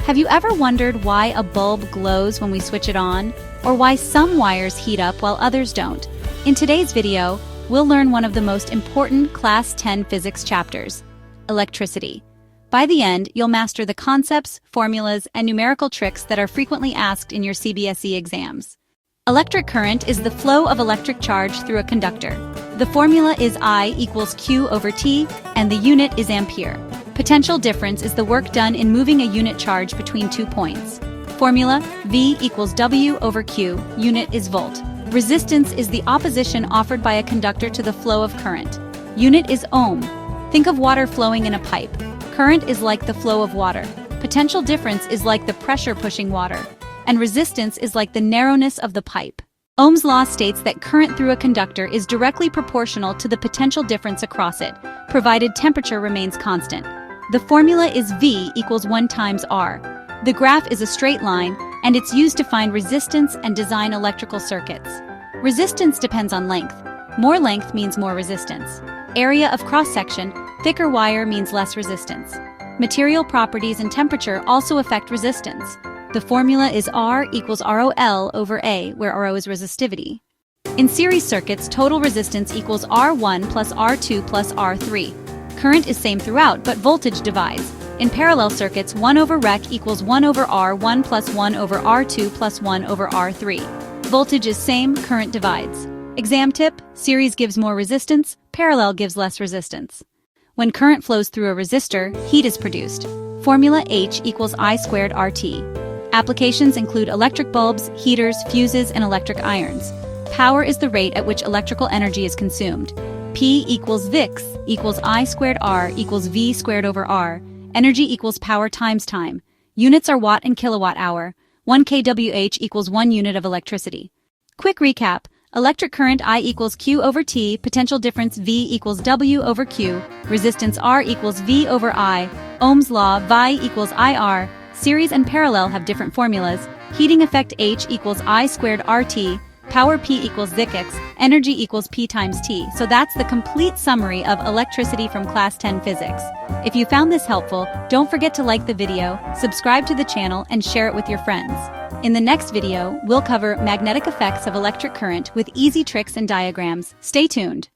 Have you ever wondered why a bulb glows when we switch it on, or why some wires heat up while others don't? In today's video, we'll learn one of the most important Class 10 physics chapters, electricity. By the end, you'll master the concepts, formulas, and numerical tricks that are frequently asked in your CBSE exams. Electric current is the flow of electric charge through a conductor. The formula is I equals Q over T, and the unit is ampere. Potential difference is the work done in moving a unit charge between 2 points. Formula, V equals W over Q, unit is volt. Resistance is the opposition offered by a conductor to the flow of current. Unit is ohm. Think of water flowing in a pipe. Current is like the flow of water. Potential difference is like the pressure pushing water. And resistance is like the narrowness of the pipe. Ohm's law states that current through a conductor is directly proportional to the potential difference across it, provided temperature remains constant. The formula is V equals 1 times R. The graph is a straight line, and it's used to find resistance and design electrical circuits. Resistance depends on length. More length means more resistance. Area of cross-section, thicker wire means less resistance. Material properties and temperature also affect resistance. The formula is R equals ROL over A, where RO is resistivity. In series circuits, total resistance equals R1 plus R2 plus R3. Current is same throughout, but voltage divides. In parallel circuits, 1 over rec equals 1 over R1 plus 1 over R2 plus 1 over R3. Voltage is same, current divides. Exam tip: series gives more resistance, parallel gives less resistance. When current flows through a resistor, heat is produced. Formula H equals I squared RT. Applications include electric bulbs, heaters, fuses, and electric irons. Power is the rate at which electrical energy is consumed. P equals VIX equals I squared R equals V squared over R. Energy equals power times time. Units are watt and kilowatt hour. 1 kWh equals 1 unit of electricity. Quick recap. Electric current I equals Q over T, potential difference V equals W over Q, resistance R equals V over I, Ohm's law Vi equals IR, series and parallel have different formulas, heating effect H equals I squared RT, power P equals VIX, energy equals P times T. So that's the complete summary of electricity from Class 10 Physics. If you found this helpful, don't forget to like the video, subscribe to the channel, and share it with your friends. In the next video, we'll cover magnetic effects of electric current with easy tricks and diagrams. Stay tuned.